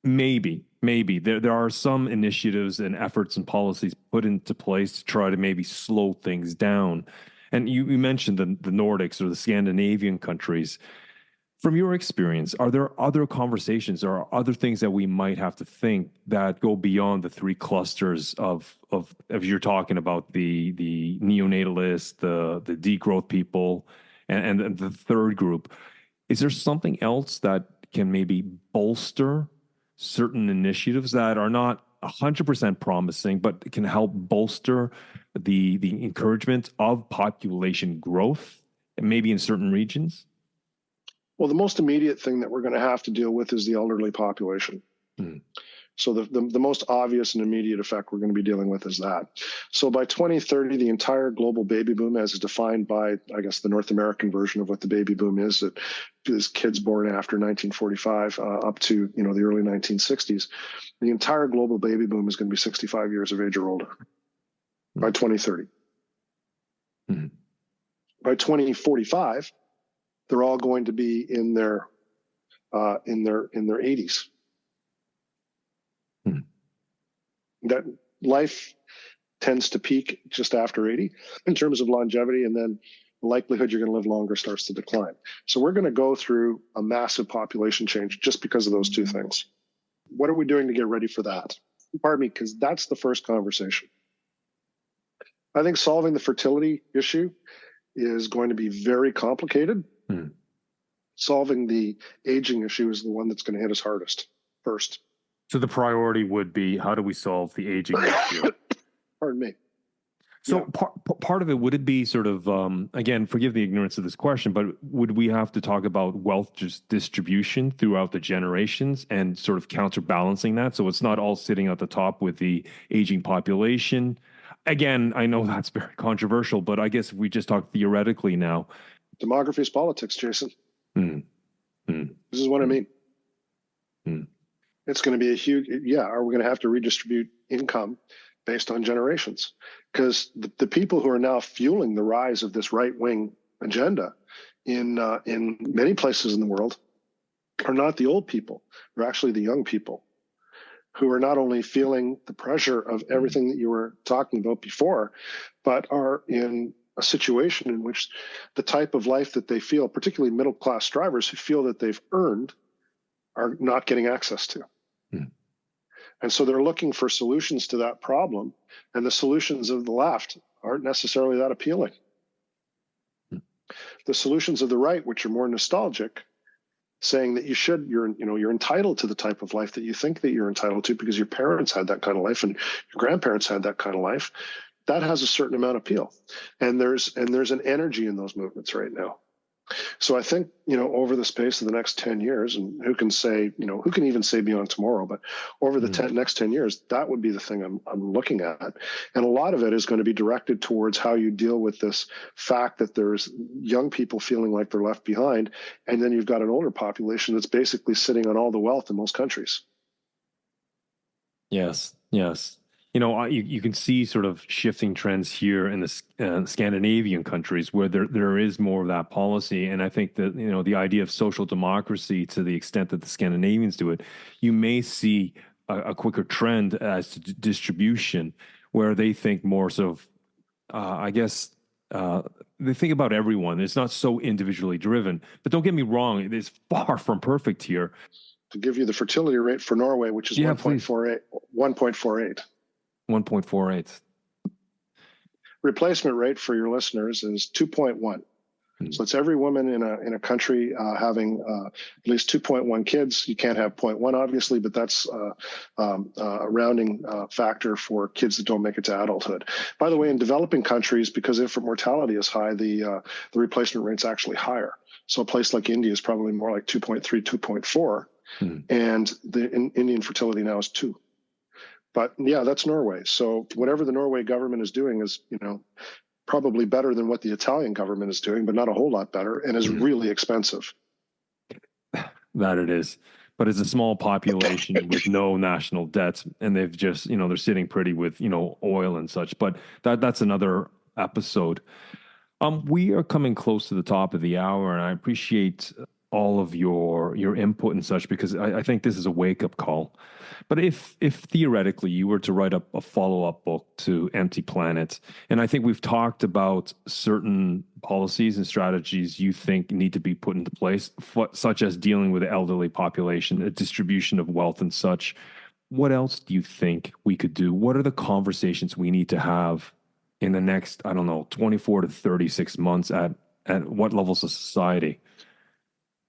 Maybe there are some initiatives and efforts and policies put into place to try to maybe slow things down. And you mentioned the Nordics or the Scandinavian countries. From your experience, are there other conversations or other things that we might have to think that go beyond the three clusters of you're talking about the neonatalists, the degrowth people, and the third group? Is there something else that can maybe bolster certain initiatives that are not 100% promising, but can help bolster the encouragement of population growth, maybe in certain regions? Well, the most immediate thing that we're going to have to deal with is the elderly population. So the most obvious and immediate effect we're going to be dealing with is that. So by 2030, the entire global baby boom, as is defined by, I guess, the North American version of what the baby boom is, that is kids born after 1945 up to the early 1960s, the entire global baby boom is going to be 65 years of age or older by 2030. By 2045, they're all going to be in their 80s. That life tends to peak just after 80 in terms of longevity, and then the likelihood you're going to live longer starts to decline. So we're going to go through a massive population change just because of those two things. What are we doing to get ready for that? Pardon me, because that's the first conversation. I think solving the fertility issue is going to be very complicated. Solving the aging part is the one that's going to hit us hardest first. So the priority would be, how do we solve the aging issue? Pardon me. So part of it, would it be sort of, again, forgive the ignorance of this question, but would we have to talk about wealth distribution throughout the generations and sort of counterbalancing that? So it's not all sitting at the top with the aging population. Again, I know that's very controversial, but I guess if we just talk theoretically now. Demography is politics, Jason. This is what I mean. It's going to be a huge, are we going to have to redistribute income based on generations? Because the people who are now fueling the rise of this right-wing agenda in many places in the world are not the old people. They're actually the young people who are not only feeling the pressure of everything that you were talking about before, but are in a situation in which the type of life that they feel, particularly middle-class drivers who feel that they've earned, are not getting access to. Mm. And so they're looking for solutions to that problem, and the solutions of the left aren't necessarily that appealing. Mm. The solutions of the right, which are more nostalgic, saying that you're entitled to the type of life that you think that you're entitled to because your parents had that kind of life and your grandparents had that kind of life, that has a certain amount of appeal. And there's an energy in those movements right now. So I think, over the space of the next 10 years, and who can even say beyond tomorrow, but over the next 10 years, that would be the thing I'm looking at. And a lot of it is going to be directed towards how you deal with this fact that there's young people feeling like they're left behind. And then you've got an older population that's basically sitting on all the wealth in most countries. Yes, yes. You can see sort of shifting trends here in the Scandinavian countries where there is more of that policy. And I think that, the idea of social democracy, to the extent that the Scandinavians do it, you may see a quicker trend as to distribution where they think more sort of, they think about everyone. It's not so individually driven. But don't get me wrong, it is far from perfect here. To give you the fertility rate for Norway, which is 1.48. 1.48. Replacement rate for your listeners is 2.1. So it's every woman in a country having at least 2.1 kids. You can't have 0.1, obviously, but that's a rounding factor for kids that don't make it to adulthood. By the way, in developing countries, because infant mortality is high, the replacement rate's actually higher. So a place like India is probably more like 2.3, 2.4, and the Indian fertility now is 2. But yeah, that's Norway. So whatever the Norway government is doing is, probably better than what the Italian government is doing, but not a whole lot better, and is really expensive. That it is. But it's a small population with no national debts, and they've just, they're sitting pretty with, oil and such. But that's another episode. We are coming close to the top of the hour, and I appreciate all of your input and such, because I think this is a wake-up call. But if theoretically you were to write up a follow-up book to Empty Planet, and I think we've talked about certain policies and strategies you think need to be put into place, such as dealing with the elderly population, the distribution of wealth and such, what else do you think we could do? What are the conversations we need to have in the next, 24 to 36 months at what levels of society?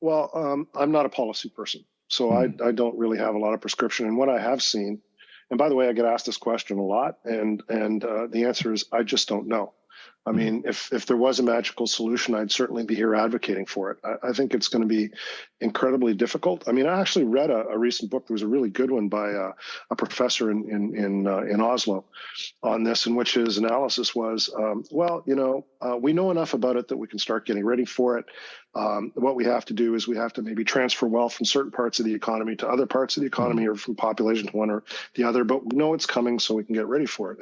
Well, I'm not a policy person, so I don't really have a lot of prescription. And what I have seen, and by the way, I get asked this question a lot, and the answer is I just don't know. I mean, if there was a magical solution, I'd certainly be here advocating for it. I think it's going to be incredibly difficult. I mean, I actually read a recent book. There was a really good one by a professor in Oslo on this, in which his analysis was, we know enough about it that we can start getting ready for it. What we have to do is we have to maybe transfer wealth from certain parts of the economy to other parts of the economy, or from population to one or the other. But we know it's coming, so we can get ready for it.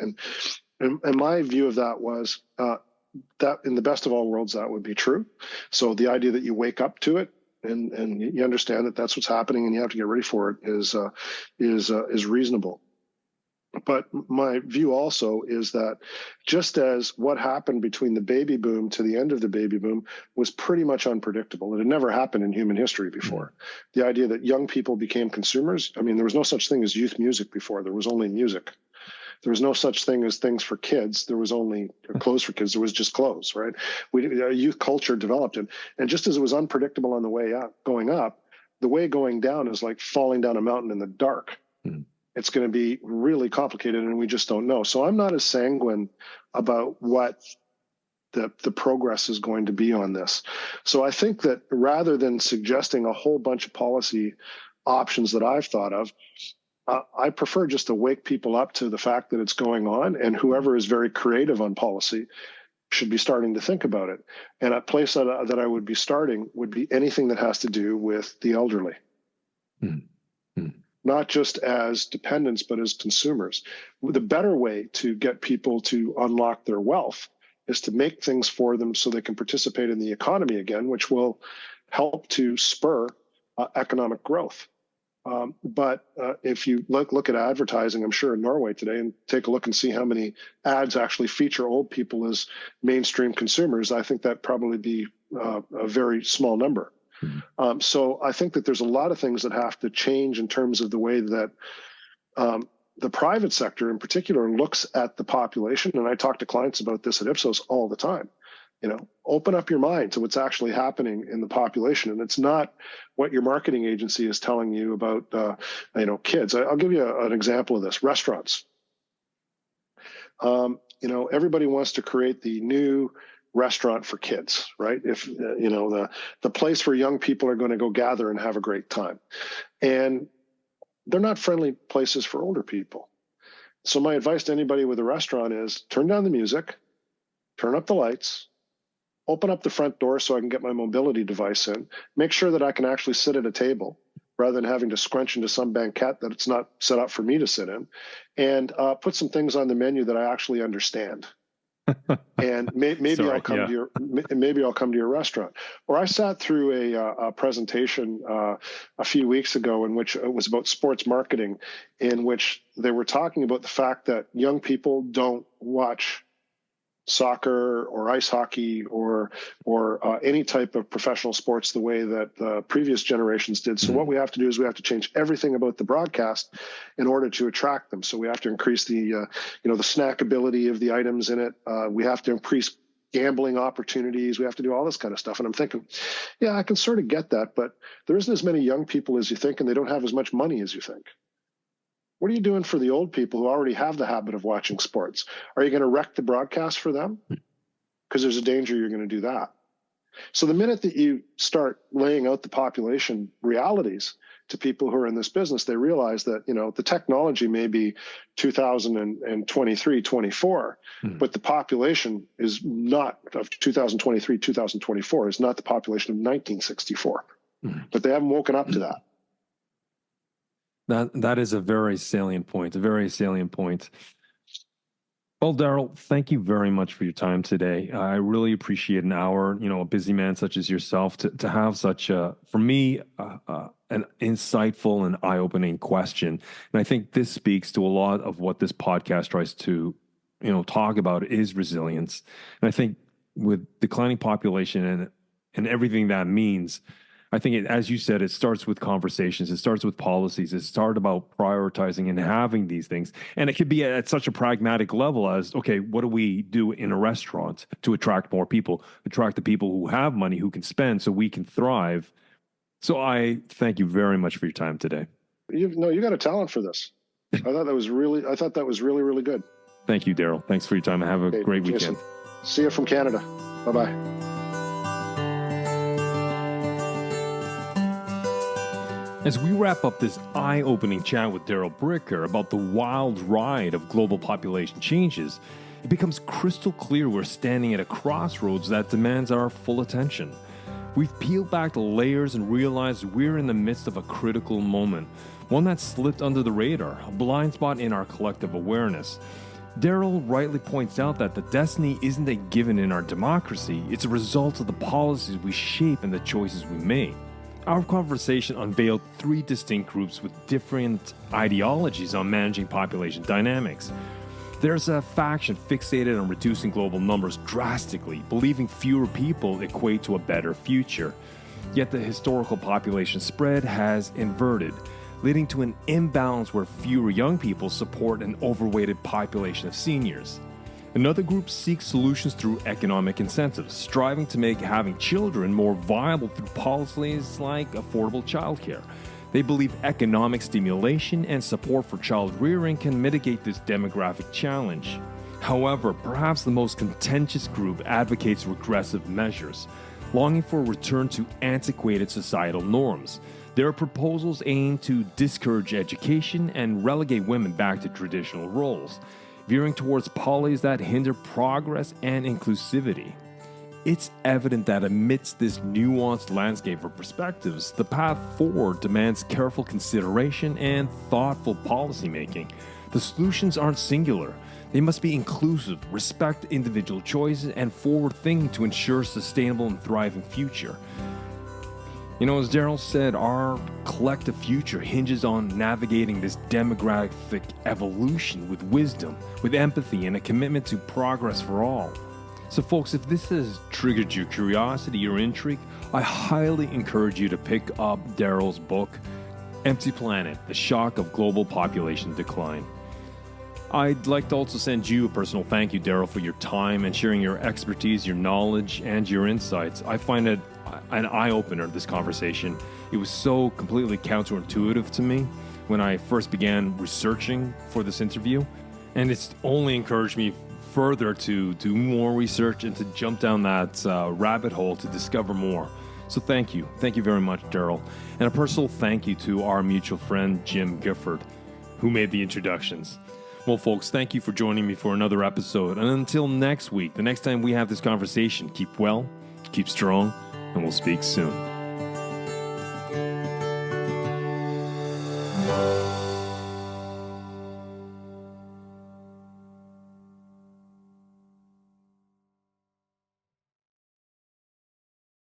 And my view of that was that in the best of all worlds, that would be true. So the idea that you wake up to it and you understand that that's what's happening and you have to get ready for it is reasonable. But my view also is that just as what happened between the baby boom to the end of the baby boom was pretty much unpredictable, it had never happened in human history before. The idea that young people became consumers, I mean, there was no such thing as youth music before. There was only music. There was no such thing as things for kids. There was only clothes for kids. There was just clothes, right? Youth culture developed. And just as it was unpredictable on the way up, going up, the way going down is like falling down a mountain in the dark. It's going to be really complicated, and we just don't know. So I'm not as sanguine about what the progress is going to be on this. So I think that rather than suggesting a whole bunch of policy options that I've thought of, I prefer just to wake people up to the fact that it's going on, and whoever is very creative on policy should be starting to think about it. And a place that I would be starting would be anything that has to do with the elderly, not just as dependents, but as consumers. The better way to get people to unlock their wealth is to make things for them so they can participate in the economy again, which will help to spur economic growth. But if you look at advertising, I'm sure in Norway today, and take a look and see how many ads actually feature old people as mainstream consumers, I think that probably be a very small number. So I think that there's a lot of things that have to change in terms of the way that the private sector in particular looks at the population. And I talk to clients about this at Ipsos all the time. Open up your mind to what's actually happening in the population. And it's not what your marketing agency is telling you about, kids. I'll give you an example of this. Restaurants. Everybody wants to create the new restaurant for kids, right? If, the place where young people are going to go gather and have a great time. And they're not friendly places for older people. So my advice to anybody with a restaurant is turn down the music, turn up the lights, open up the front door so I can get my mobility device in, make sure that I can actually sit at a table rather than having to scrunch into some banquette that it's not set up for me to sit in, and put some things on the menu that I actually understand. And maybe I'll come to your restaurant. Or I sat through a presentation a few weeks ago in which it was about sports marketing, in which they were talking about the fact that young people don't watch soccer or ice hockey or any type of professional sports the way that previous generations did. So what we have to do is we have to change everything about the broadcast in order to attract them. So we have to increase the snackability of the items in it. We have to increase gambling opportunities. We have to do all this kind of stuff. And I'm thinking, yeah, I can sort of get that, but there isn't as many young people as you think, and they don't have as much money as you think. What are you doing for the old people who already have the habit of watching sports? Are you going to wreck the broadcast for them? Because there's a danger you're going to do that. So the minute that you start laying out the population realities to people who are in this business, they realize that, the technology may be 2023, 24, but the population is not of 2023, 2024 is not the population of 1964. But they haven't woken up to that. That is a very salient point, Well, Darrell, thank you very much for your time today. I really appreciate an hour, a busy man such as yourself, to have such for me, an insightful and eye-opening question. And I think this speaks to a lot of what this podcast tries to, talk about is resilience. And I think with declining population and everything that means, I think, as you said, it starts with conversations. It starts with policies. It starts about prioritizing and having these things. And it could be at such a pragmatic level as, okay, what do we do in a restaurant to attract more people, attract the people who have money, who can spend so we can thrive? So I thank you very much for your time today. You got a talent for this. I thought that was really, really good. Thank you, Darrell. Thanks for your time and have a great weekend. See you from Canada. Bye-bye. As we wrap up this eye-opening chat with Darrell Bricker about the wild ride of global population changes, it becomes crystal clear we're standing at a crossroads that demands our full attention. We've peeled back the layers and realized we're in the midst of a critical moment, one that slipped under the radar, a blind spot in our collective awareness. Darrell rightly points out that the destiny isn't a given in our democracy, it's a result of the policies we shape and the choices we make. Our conversation unveiled three distinct groups with different ideologies on managing population dynamics. There's a faction fixated on reducing global numbers drastically, believing fewer people equate to a better future. Yet the historical population spread has inverted, leading to an imbalance where fewer young people support an overweighted population of seniors. Another group seeks solutions through economic incentives, striving to make having children more viable through policies like affordable childcare. They believe economic stimulation and support for child rearing can mitigate this demographic challenge. However, perhaps the most contentious group advocates regressive measures, longing for a return to antiquated societal norms. Their proposals aim to discourage education and relegate women back to traditional roles, veering towards policies that hinder progress and inclusivity. It's evident that amidst this nuanced landscape of perspectives, the path forward demands careful consideration and thoughtful policymaking. The solutions aren't singular. They must be inclusive, respect individual choices, and forward-thinking to ensure a sustainable and thriving future. You know, as Darrell said, our collective future hinges on navigating this demographic evolution with wisdom, with empathy, and a commitment to progress for all. So folks, if this has triggered your curiosity or intrigue, I highly encourage you to pick up Darrell's book, Empty Planet: The Shock of Global Population Decline. I'd like to also send you a personal thank you, Darrell, for your time and sharing your expertise, your knowledge, and your insights. I find it an eye-opener, this conversation. It was so completely counterintuitive to me when I first began researching for this interview, and it's only encouraged me further to do more research and to jump down that rabbit hole to discover more. So thank you. Thank you very much, Darrell. And a personal thank you to our mutual friend, Jim Gifford, who made the introductions. Well, folks, thank you for joining me for another episode. And until next week, the next time we have this conversation, keep well, keep strong, and we'll speak soon.